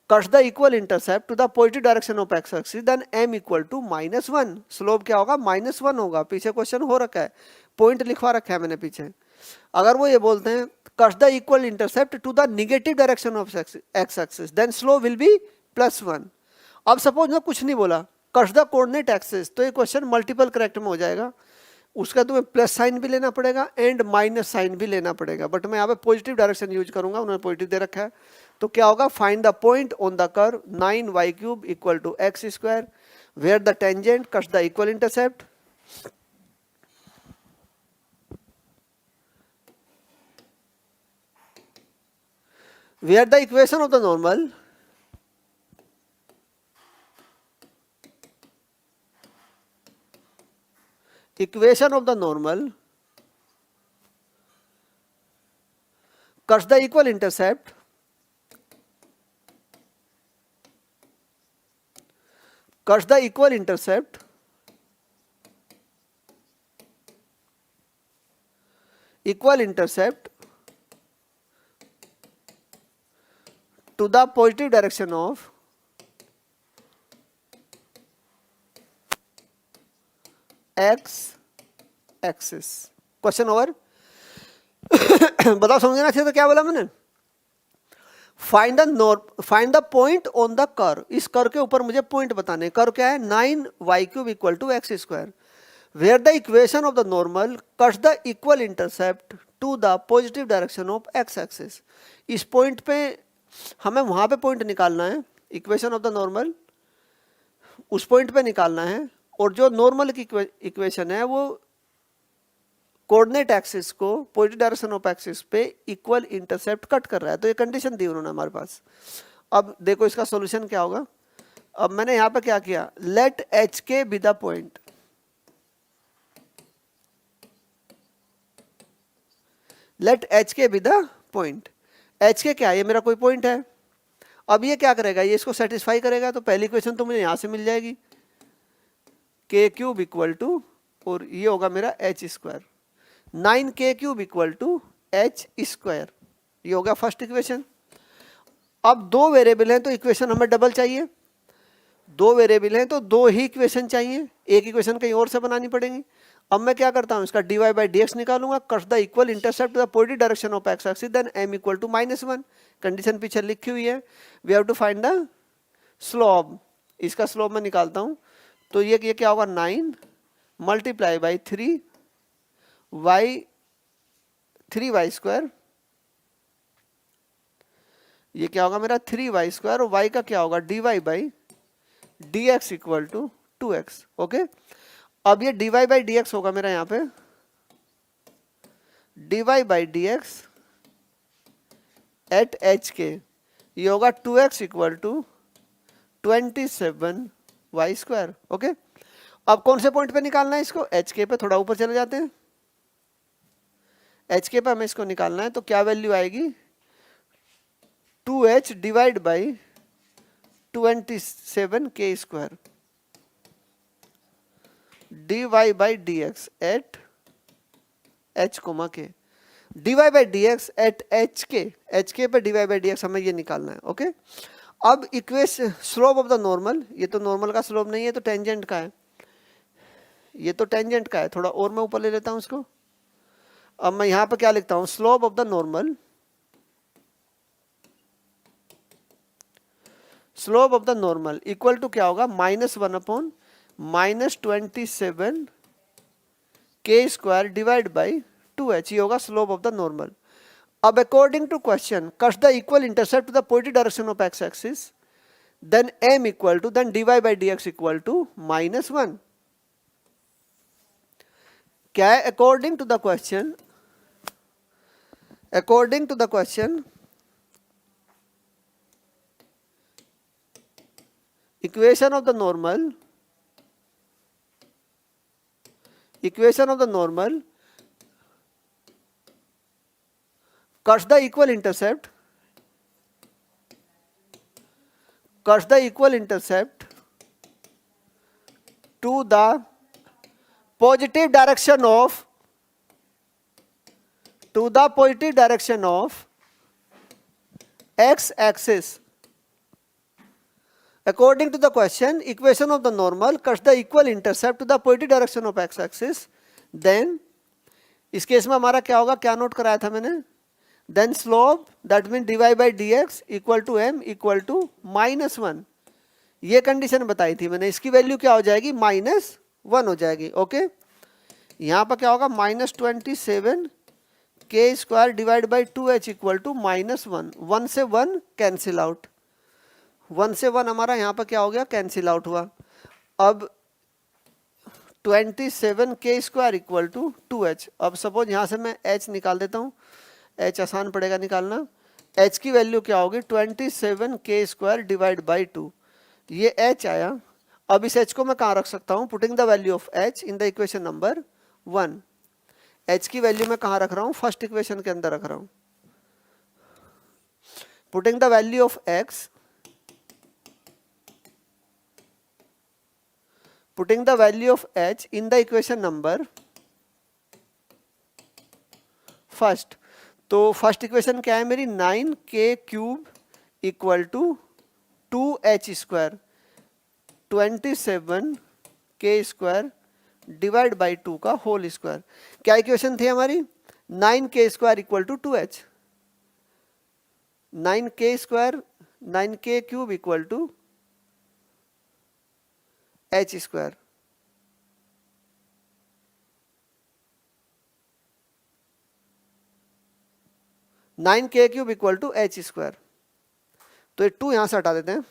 cuts the equal intercept to the positive direction of x axis, then m equal to -1, slope क्या होगा, -1 होगा, पीछे क्वेश्चन हो रखा है, पॉइंट लिखवा रखा है मैंने पीछे। अगर वो ये बोलते हैं cuts the equal intercept to the negative direction of x axis, then slope will be +1। अब सपोज मैं कुछ नहीं बोला, कट्स द कोऑर्डिनेट एक्सिस, तो ये क्वेश्चन मल्टीपल करेक्ट में हो जाएगा, उसका तुम्हें प्लस साइन भी लेना पड़ेगा एंड माइनस साइन भी लेना पड़ेगा, बट मैं यहाँ पे पॉजिटिव डायरेक्शन यूज करूंगा, उन्होंने पॉजिटिव दे रखा है। तो क्या होगा, find the point on the curve 9y cube equal to x square where the tangent cuts the equal intercept, where the equation of the normal equation of the normal cuts the equal intercept to the positive direction of x axis. Question over. बताओ समझना चाहिए तो क्या बोला मैंने? Find the point on the curve. इस curve के ऊपर मुझे पॉइंट बताने. कर्व क्या है? 9y³ equal to x square, where the equation of the normal cuts the equal intercept to the positive direction of x axis. इस point पे हमें वहां पे पॉइंट निकालना है. इक्वेशन ऑफ द नॉर्मल उस पॉइंट पे निकालना है, और जो नॉर्मल की इक्वेशन है वो कोऑर्डिनेट एक्सिस को पॉजिटिव डायरेक्शन ऑफ एक्सिस पे इक्वल इंटरसेप्ट कट कर रहा है. तो ये कंडीशन दी उन्होंने हमारे पास. अब देखो इसका सॉल्यूशन क्या होगा. अब मैंने यहां पे क्या किया, let h k be the point. Let h k be the point. H k क्या है? ये मेरा कोई पॉइंट है. अब ये क्या करेगा, ये इसको सेटिस्फाई करेगा. तो पहली इक्वेशन तो मुझे यहां से मिल जाएगी, k³ इक्वल टू, और ये होगा मेरा h square. 9k³ equal to h square. ये होगा फर्स्ट इक्वेशन. अब दो वेरिएबल हैं तो इक्वेशन हमें डबल चाहिए. दो वेरिएबल हैं तो दो ही इक्वेशन चाहिए. एक इक्वेशन कहीं और से बनानी पड़ेगी. अब मैं क्या करता हूं, इसका dy बाई dx निकालूंगा. Cuts the equal intercept the positive direction of x axis, then m equal to -1. Condition पीछे लिखी हुई है. We have to find the slope. इसका स्लोप मैं निकालता हूं. तो ये क्या होगा, 9 मल्टीप्लाई बाई 3y स्क्वायर. ये क्या होगा मेरा 3y स्क्वायर, और y का क्या होगा dy by dx equal to 2x. Okay. अब ये dy बाई dx होगा मेरा यहाँ पे dy by dx at h k. ये होगा 2x equal to 27y square. Okay. अब कौन से पॉइंट पे निकालना है इसको? एच के पे. थोड़ा ऊपर चले जाते हैं. एच के पे हमें इसको निकालना है. तो क्या वैल्यू आएगी, 2h divide by 27k square dy by dx at h comma k. dy by dx at h k पे dy बाई dx हमें ये निकालना है. ओके. अब equation slope of the normal, ये तो नॉर्मल का स्लोप नहीं है, तो टेंजेंट का है. ये तो टेंजेंट का है. थोड़ा और मैं ऊपर ले लेता हूं इसको. अब मैं यहां पे क्या लिखता हूं, slope of the normal, slope of the normal equal to क्या होगा, -1 upon -27 k square divide by 2h. ये होगा स्लोप ऑफ द नॉर्मल. अब according to question cuts the equal intercept to the positive direction of x axis, then m equal to, then dy by dx equal to -1. क्या है? According to the question, according to the question equation of the normal cuts the equal intercept to the positive direction of x axis. According to the question, equation of the normal cuts the equal intercept to the positive direction of x axis. Then इस case में हमारा क्या होगा, क्या note कराया था मैंने, then slope that means dy by dx equal to m equal to -1. ये कंडीशन बताई थी मैंने. इसकी वैल्यू क्या हो जाएगी, -1 हो जाएगी. ओके. यहाँ पर क्या होगा, -27 k square divide by 2h equal to -1. 1 से 1 कैंसिल आउट. 1 से 1 हमारा यहाँ पर क्या हो गया, कैंसिल आउट हुआ. अब 27k square equal to 2h. अब सपोज यहाँ से मैं h निकाल देता हूँ. h आसान पड़ेगा निकालना. h की वैल्यू क्या होगी, 27k स्क्वायर डिवाइड बाई 2. ये h आया. अब इस h को मैं कहाँ रख सकता हूँ, putting the value of h in the equation number 1। h की वैल्यू मैं कहाँ रख रहा हूँ, फर्स्ट इक्वेशन के अंदर रख रहा हूँ। Putting the value of x, putting the value of h in the equation number first. तो फर्स्ट इक्वेशन क्या है मेरी, 9k cube equal to 2h square, 27k square divide by 2 का होल स्क्वायर। क्या इक्वेशन थी हमारी, 9k square equal to 2h, 9k square 9k cube equal to h square. Nine k cube equal to h square. तो ये 2 यहां से हटा देते हैं,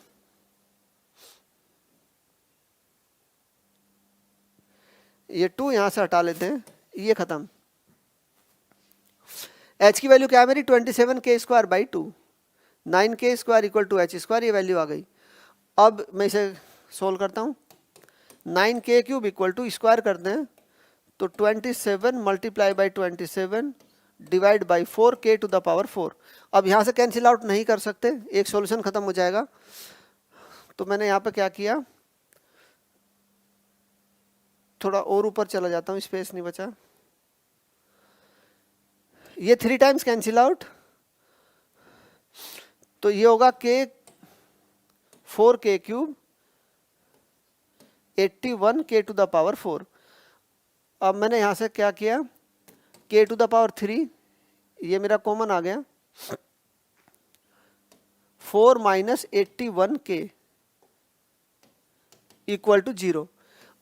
ये 2 यहां से हटा लेते हैं, ये खत्म। h की वैल्यू क्या है मेरी, 27k square by 2, 9k square equal to h square, ये वैल्यू आ गई। अब मैं इसे सोल्व करता हूं, 9k cube equal to square करते हैं तो 27 multiply by 27 divide by 4k to the power 4। अब यहाँ से कैंसिल आउट नहीं कर सकते, एक सॉल्यूशन खत्म हो जाएगा। तो मैंने यहाँ पे क्या किया, थोड़ा और ऊपर चला जाता हूँ, स्पेस नहीं बचा। ये 3 टाइम्स कैंसिल आउट, तो ये होगा k 4k cube 81k to the power 4। अब मैंने यहाँ से क्या किया, k टू द पावर 3, ये मेरा कॉमन आ गया, 4 माइनस 81k इक्वल टू 0।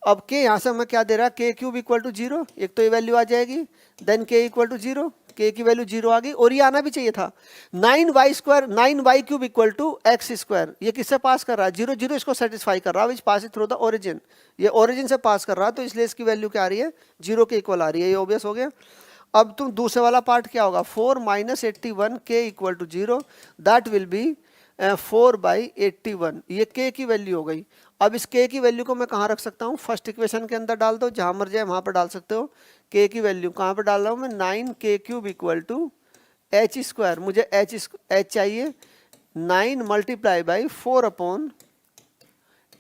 अब k यहाँ से हमें क्या दे रहा है, k क्यूब इक्वल टू 0, एक तो ये वैल्यू आ जाएगी, then k equal to 0, k की वैल्यू 0 आ गई, और ये आना भी चाहिए था 9y square 9y cube equal to x square. ये किससे पास कर रहा है, 0 0 इसको सेटिस्फाई कर रहा है, विच पास थ्रू द ओरिजिन, ये ओरिजिन से पास कर रहा है, तो इसलिए इसकी वैल्यू क्या आ रही है, 0 के इक्वल आ रही है, ये ऑब्वियस हो गया। अब तुम दूसरे वाला पार्ट क्या होगा, 4 minus 81k equal to 0, that will be 4 by 81, ये k की वैल्यू हो गई। अब इस k की वैल्यू को मैं कहाँ रख सकता हूँ, फर्स्ट इक्वेशन के अंदर डाल दो, जहाँ मर जाए वहाँ पर डाल सकते हो। k की वैल्यू कहाँ पर डाल रहा हूँ मैं, 9k cube equal to h square, मुझे h चाहिए, 9 multiply by 4 upon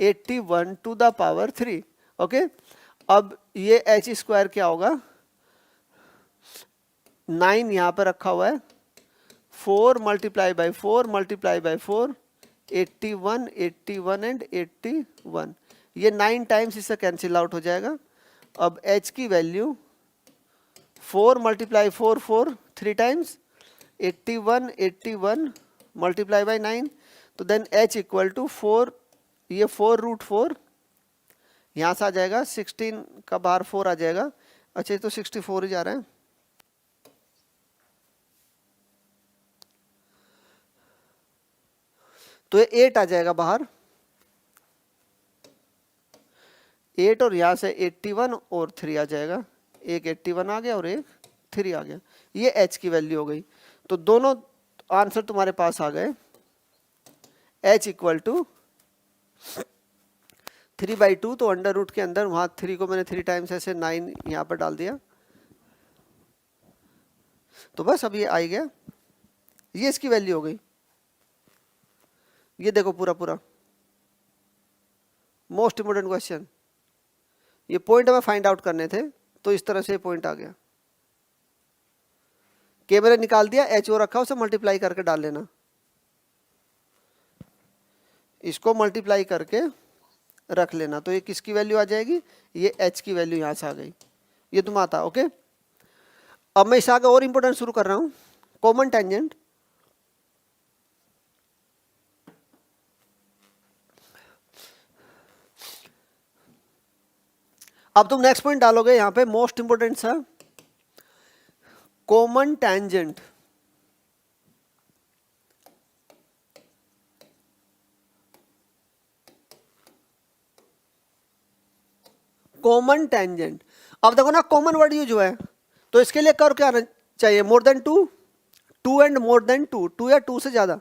81 to the power 3। Okay, अब ये h स्क्वायर क्या होगा, 9 यहाँ पर रखा हुआ है, 4 multiply by 4 multiply by 4, 81 81 and 81, ये 9 टाइम्स इससे कैंसिल आउट हो जाएगा। अब h की value 4 multiply 4 4 3 times, 81 81 multiply by 9, तो देन h इक्वल टू 4, ये 4 रूट 4 यहाँ से आ जाएगा, 16 का बाहर 4 आ जाएगा, अच्छा तो 64 ही जा रहा है। तो ये 8 आ जाएगा बाहर, 8 और यहाँ से 81 और 3 आ जाएगा, एक 81 आ गया और एक 3 आ गया, ये h की वैल्यू हो गई। तो दोनों आंसर तुम्हारे पास आ गए, h इक्वल टू 3/2, तो अंडर रूट के अंदर वहाँ 3 को मैंने 3 टाइम्स ऐसे 9 यहाँ पर डाल दिया, तो बस अब ये आ गया, ये इसकी वैल्यू हो गई। ये देखो पूरा पूरा मोस्ट इम्पोर्टेंट क्वेश्चन, ये पॉइंट हमें फाइंड आउट करने थे, तो इस तरह से पॉइंट आ गया, के मैंने निकाल दिया, एच ओ रखा, उसे मल्टीप्लाई करके डाल लेना, इसको मल्टीप्लाई करके रख लेना, तो ये किसकी वैल्यू आ जाएगी, ये एच की वैल्यू यहां से आ गई, ये तुम आता। ओके, अब मैं इस आगे और इंपॉर्टेंट शुरू कर रहा हूं, कॉमन टेंजेंट। अब तुम नेक्स्ट पॉइंट डालोगे यहां पे, मोस्ट इंपोर्टेंट सा, कॉमन टेंजेंट। कॉमन टेंजेंट, अब देखो ना कॉमन वर्ड यूज हुआ है, तो इसके लिए कर्व क्या आना चाहिए, more than 2, 2 and more than 2, 2 या 2 से ज्यादा,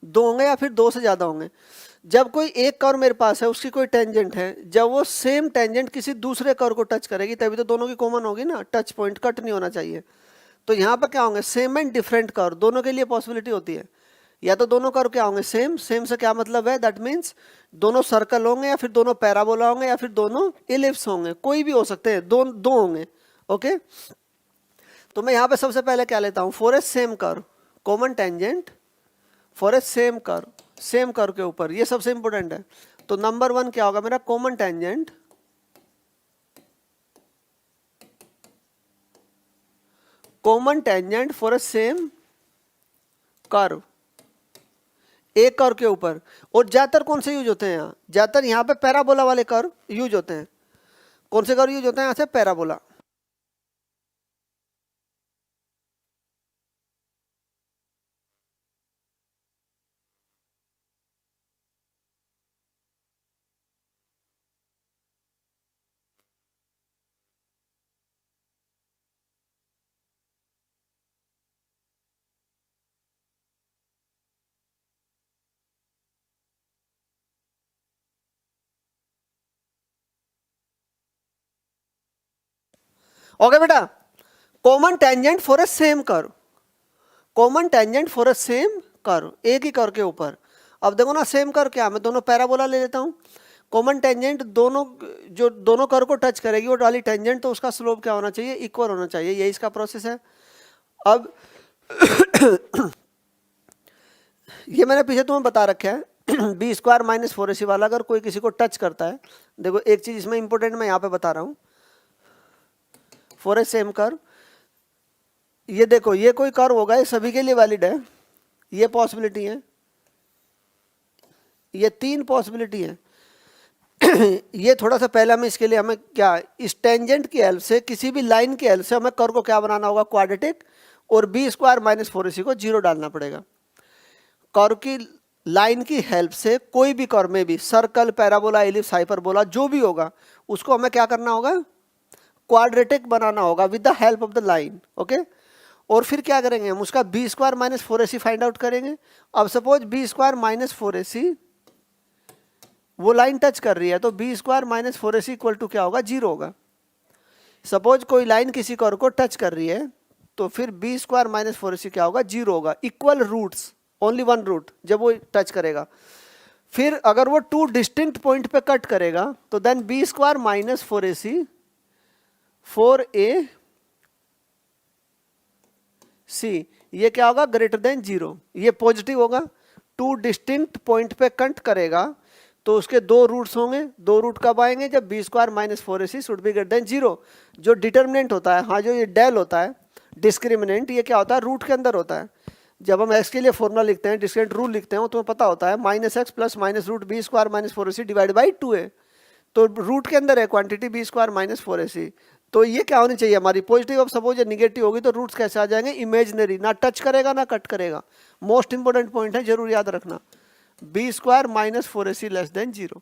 2 होंगे या फिर 2 से ज्यादा होंगे। जब कोई एक कर्व मेरे पास है, उसकी कोई टेंजेंट है, जब वो सेम टेंजेंट किसी दूसरे कर्व को टच करेगी तभी तो दोनों की कॉमन होगी ना, टच पॉइंट कट नहीं होना चाहिए। तो यहाँ पर क्या होंगे, सेम एंड डिफरेंट कर्व, दोनों के लिए पॉसिबिलिटी होती है। या तो दोनों कर्व क्या होंगे, सेम, सेम से क्या मतलब है, दैट मीन्स दोनों सर्कल होंगे या फिर दोनों पैराबोला होंगे या फिर दोनों इलिप्स होंगे, कोई भी हो सकते हैं, दो होंगे। ओके, तो मैं यहाँ पे सबसे पहले क्या लेता हूँ, for a same curve common tangent for a same curve के ऊपर, ये सबसे इंपॉर्टेंट है। तो नंबर 1 क्या होगा मेरा, common tangent for a same curve, एक कर्व के ऊपर। और ज्यादातर कौन से यूज होते हैं यहाँ, ज्यादातर यहाँ पे पैराबोला वाले कर्व यूज होते हैं। कौन से कर्व यूज होते हैं यहाँ से, पैराबोला। ओके बेटा, common tangent for a same curve, common tangent for a same curve, एक ही कर्व के ऊपर। अब देखो ना, सेम कर्व क्या, मैं दोनों पैराबोला ले लेता हूँ। कॉमन टेंजेंट दोनों, जो दोनों कर्व को टच करेगी वो वाली टेंजेंट, तो उसका स्लोप क्या होना चाहिए, इक्वल होना चाहिए, यही इसका प्रोसेस है। अब ये मैंने पीछे तुम्हें बता रखा है बी स्क्वायर माइनस 4ac वाला, अगर कोई किसी को टच करता है, देखो एक चीज इसमें इंपॉर्टेंट मैं यहाँ पे बता रहा हूँ, फॉर ए सेम कर्व, ये देखो ये कोई कर्व होगा, ये सभी के लिए वैलिड है, ये पॉसिबिलिटी है, ये 3 पॉसिबिलिटी है ये थोड़ा सा पहले हमें इसके लिए हमें क्या, इस टेंजेंट की हेल्प से, किसी भी लाइन की हेल्प से हमें कर्व को क्या बनाना होगा, क्वाड्रेटिक, और बी स्क्वायर माइनस 4ac को 0 डालना पड़ेगा। कर्व की लाइन की हेल्प से कोई भी कर्व में भी, सर्कल, पैराबोला, एलिप्स, हाइपरबोला, जो भी होगा उसको हमें क्या करना होगा, क्वाड्रेटिक बनाना होगा with the help of the line. Okay, और फिर क्या करेंगे हम, उसका b square minus 4ac find out करेंगे। अब suppose B square minus 4ac वो लाइन टच कर रही है, तो b square minus 4ac equal to क्या होगा, 0 होगा। सपोज कोई लाइन किसी कर्व को टच कर रही है, तो फिर बी स्क्वायर माइनस 4ac क्या होगा, 0 होगा। Equal roots, only one root जब वो टच करेगा। फिर अगर वो 2 डिस्टिंक्ट पॉइंट पे कट करेगा, तो then B square minus 4ac 4ac ये क्या होगा, ग्रेटर देन 0, ये पॉजिटिव होगा। 2 डिस्टिंक्ट पॉइंट पे कट करेगा तो उसके 2 रूट्स होंगे, 2 रूट कब आएंगे, जब b square minus 4ac should be greater than 0। जो डिटर्मिनेंट होता है, हाँ जो ये डेल होता है, डिस्क्रिमिनेंट, ये क्या होता है, रूट के अंदर होता है। जब हम x के लिए फॉर्मूला लिखते हैं, डिस्क्रिमिनेंट रूल लिखते हैं, वो तुम्हें पता होता है minus x plus minus root b square minus 4ac divide by 2a। तो रूट के अंदर है quantity B square minus 4ac, तो ये क्या होनी चाहिए हमारी, पॉजिटिव। अब सपोज ये निगेटिव होगी तो रूट्स कैसे आ जाएंगे, इमेजिनरी, ना टच करेगा ना कट करेगा। मोस्ट इंपोर्टेंट पॉइंट है, जरूर याद रखना, b square minus 4ac less than 0,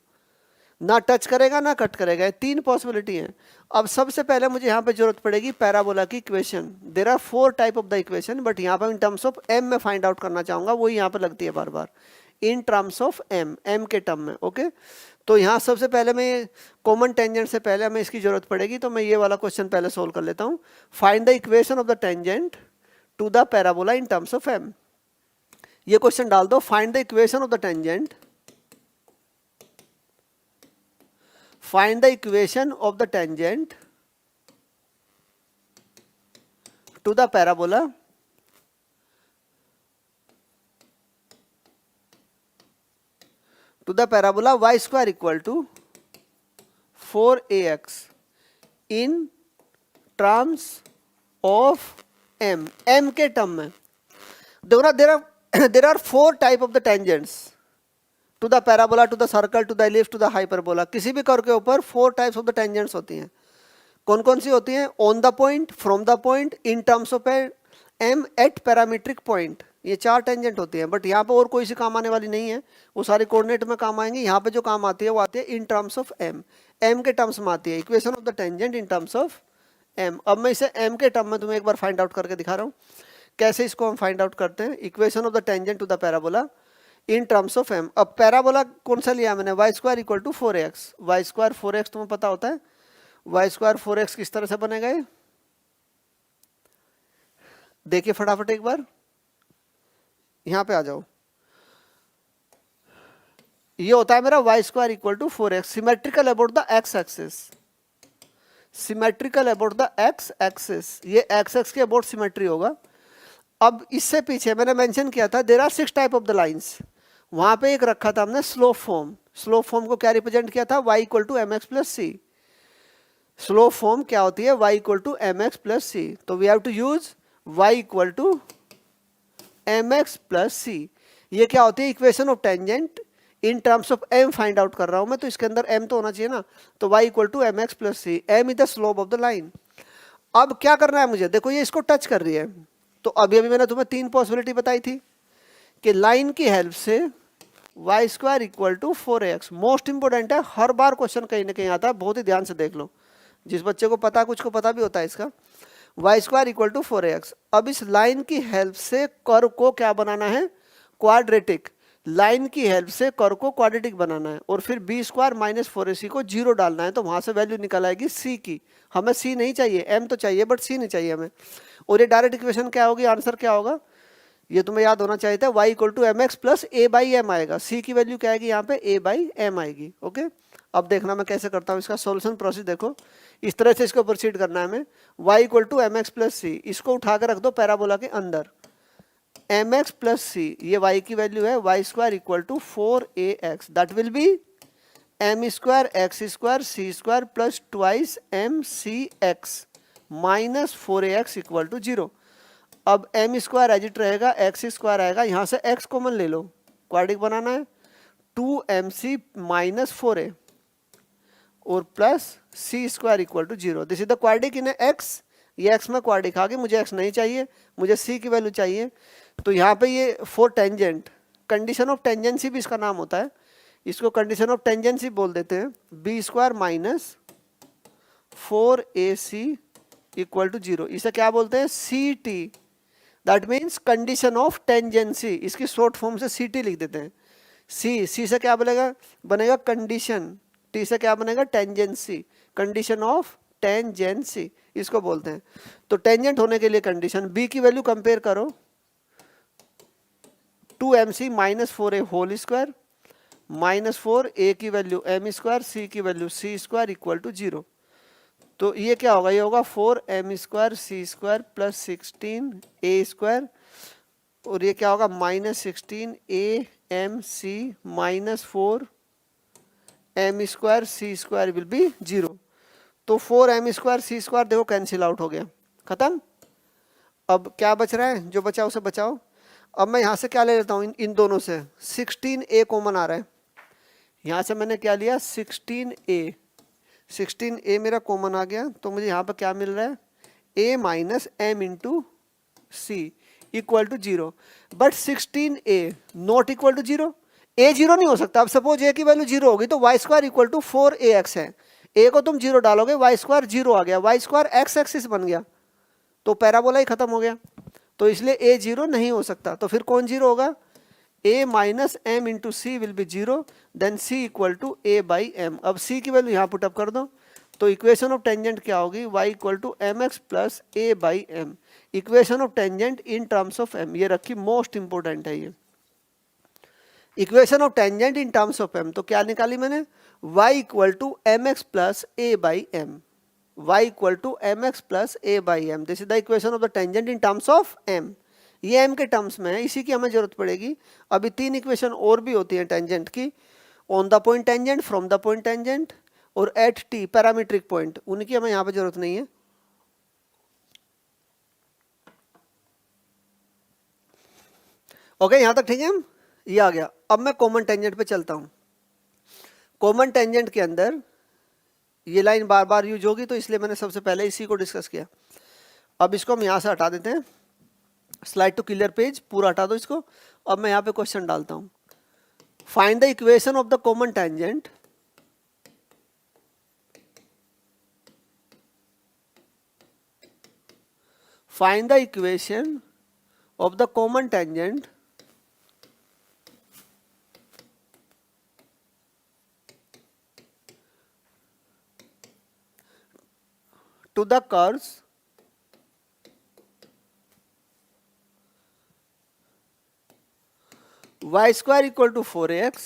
ना टच करेगा ना कट करेगा, 3 पॉसिबिलिटी हैं। अब सबसे पहले मुझे यहाँ पे जरूरत पड़ेगी पैराबोला की equation. There are 4 type of the equation, but यहाँ पे इन टर्म्स ऑफ m में फाइंड आउट करना चाहूंगा, वही यहाँ पे लगती है बार बार, इन टर्म्स ऑफ m के टर्म में। ओके, तो यहाँ सबसे पहले मैं कॉमन टेंजेंट से पहले हमें इसकी जरूरत पड़ेगी, तो मैं ये वाला क्वेश्चन पहले सोल्व कर लेता हूँ। Find the equation of the tangent to the parabola in terms of m। ये क्वेश्चन डाल दो, find the equation of the tangent, find the equation of the tangent to the parabola y square equal to 4ax in terms of m के term में। देखो ना, there are 4 type of the tangents to the parabola, to the circle, to the ellipse, to the hyperbola. किसी भी curve के ऊपर 4 types of the tangents होती हैं। कौन कौन सी होती हैं, on the point, from the point, in terms of m, at parametric point, ये 4 टेंजेंट होती हैं। बट यहाँ पे और कोई सी काम आने वाली नहीं है, वो सारे कोऑर्डिनेट में काम आएंगे। यहाँ पे जो काम आती है वो आती है इन टर्म्स ऑफ m के टर्म्स में आती है, equation of the tangent in terms of m। अब मैं इसे m के टर्म में तुम्हें एक बार फाइंड आउट करके दिखा रहा हूँ कैसे इसको हम फाइंड आउट करते हैं। Equation of the tangent to the parabola in terms of m. अब पैराबोला कौन सा लिया मैंने, y square equal to 4x। Y square 4x तुम्हें पता होता है, वाई स्क्वायर 4x किस तरह से बनेगा ये, देखिए फटाफट एक बार, यहां पे आ जाओ। ये होता है मेरा y square equal to 4x, symmetrical about the x axis, symmetrical about the x axis, ये एक्स एक्स के अबाउट सिमेट्री होगा। अब इससे पीछे मैंने मेंशन किया था there are 6 type of the lines, वहां पे एक रखा था हमने स्लोप फॉर्म। स्लोप फॉर्म को क्या रिप्रेजेंट किया था, y equal to M x plus c. Slope form क्या होती है, y equal to M x plus c. तो we have to use y equal to M x plus c. ये क्या होती है, equation of tangent in terms of m find out कर रहा हूं मैं, तो इसके अंदर m तो होना चाहिए ना, तो y equal to M x plus c, m is the slope of the line. अब क्या करना है मुझे, देखो ये इसको टच कर रही है, तो अभी अभी मैंने तुम्हें 3 पॉसिबिलिटी बताई थी कि लाइन की हेल्प से y square equal to 4x। Most important है, हर बार क्वेश्चन कहीं ना कहीं आता है, बहुत ही ध्यान से देख लो, जिस बच्चे को पता कुछ को पता भी होता है इसका। Y square equal to 4x। अब इस लाइन की हेल्प से कर्व को क्या बनाना है, क्वाड्रेटिक। लाइन की हेल्प से कर्व को क्वाड्रेटिक बनाना है, और फिर बी स्क्वायर माइनस 4ac को 0 डालना है, तो वहां से वैल्यू निकल आएगी c की। हमें c नहीं चाहिए, m तो चाहिए बट c नहीं चाहिए हमें। और ये डायरेक्ट इक्वेशन क्या होगी, आंसर क्या होगा, ये तुम्हें याद होना चाहिए था, y equal to M x plus A by m आएगा। c की वैल्यू क्या आएगी यहाँ पे, a बाई एम आएगी। ओके, अब देखना मैं कैसे करता हूँ इसका सोल्यूशन प्रोसेस। देखो इस तरह से इसको प्रोसीड करना है हमें, y equal to M x plus c, इसको उठा कर रख दो पैराबोला के अंदर, एम एक्स प्लस सी, ये y की वैल्यू है, y square equal to 4ax, that will be m square x square C square plus twice m c x minus 4ax equal to 0। अब एम स्क्वायर एज इट रहेगा, x square आएगा, यहां से x common ले लो, quadric बनाना है, 2mc minus 4a और plus c square equal to 0। This is the quadric in x, ये x में क्वाड्रिक आ गई, मुझे एक्स नहीं चाहिए, मुझे सी की वैल्यू चाहिए। तो यहाँ पे ये for tangent, condition of tangency भी इसका नाम होता है, इसको कंडीशन ऑफ टेंजेंसी बोल देते हैं। B square minus 4ac equal to 0, इसे क्या बोलते हैं, c t, that means condition of tangency. इसकी शॉर्ट फॉर्म से सी टी लिख देते हैं। सी से क्या बनेगा, बनेगा कंडीशन, टी से क्या बनेगा, टेंजेंसी, कंडीशन ऑफ टेंजेंसी इसको बोलते हैं। तो टेंजेंट होने के लिए कंडीशन, बी की वैल्यू कंपेयर करो, 2mc minus 4a whole square minus 4a की वैल्यू एम स्क्वायर, सी की value C square equal to 0। तो ये क्या होगा, ये होगा 4m स्क्वायर सी स्क्वायर प्लस 16a स्क्वायर, और ये क्या होगा minus 16amc minus 4m square C square will be 0। तो 4m स्क्वायर सी स्क्वायर देखो कैंसिल आउट हो गया, खत्म। अब क्या बच रहा है, जो बचा उसे बचाओ। अब मैं यहाँ से क्या ले लेता हूँ, इन दोनों से 16a कॉमन आ रहा है, यहाँ से मैंने क्या लिया 16a, 16a मेरा कॉमन आ गया, तो मुझे यहाँ पर क्या मिल रहा है, a minus M into c equal to 0। But 16a not equal to 0, a 0 नहीं हो सकता। अब सपोज a की वैल्यू 0 होगी तो Y square equal to 4ax है, a को तुम 0 डालोगे, वाई स्क्वायर 0 आ गया, वाई स्क्वायर एक्स एक्सिस बन गया, तो पैराबोला ही खत्म हो गया। तो इसलिए a 0 नहीं हो सकता, तो फिर कौन 0 होगा, a minus M into C will be 0, then c equal to a by M. अब c की वैल्यू यहाँ पुटअप कर दो, तो इक्वेशन ऑफ टेंजेंट क्या होगी, y equal to M x plus A by M. Equation of tangent in terms of m, ये रखी, मोस्ट इंपोर्टेंट है ये equation of tangent in terms of m। तो क्या निकाली मैंने, y equal to M x plus A by m, y equal to M x plus A by m, this is the equation of the tangent in terms of m। ये m के terms में है, इसी की हमें जरूरत पड़ेगी। अभी 3 इक्वेशन और भी होती हैं टेंजेंट की, on the point tangent, from the point tangent और एट टी पैरामीट्रिक पॉइंट, उनकी हमें यहाँ पे जरूरत नहीं है। ओके, यहाँ तक ठीक है, ये आ गया। अब मैं कॉमन टेंजेंट पे चलता हूँ। कॉमन टेंजेंट के अंदर ये लाइन बार बार यूज होगी, तो इसलिए मैंने सबसे पहले इसी को डिस्कस किया। अब इसको हम यहाँ से हटा देते हैं, स्लाइड टू क्लियर पेज पूरा हटा दो इसको। अब मैं यहाँ पे क्वेश्चन डालता हूँ, find the equation of the common tangent of the common tangent to the curves y square equal to 4x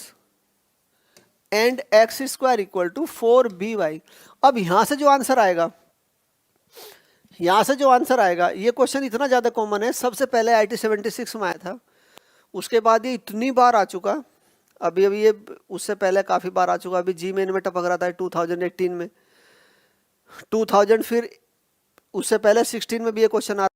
and x square equal to 4by। अब यहां से जो आंसर आएगा, यहां से जो आंसर आएगा, ये क्वेश्चन इतना ज्यादा कॉमन है, सबसे पहले IIT 76 में आया था, उसके बाद ये इतनी बार आ चुका, अभी ये उससे पहले काफी बार आ चुका, अभी जी मेन में टपक रहा था 2018 में, 2000, फिर उससे पहले 16 में भी ये क्वेश्चन आ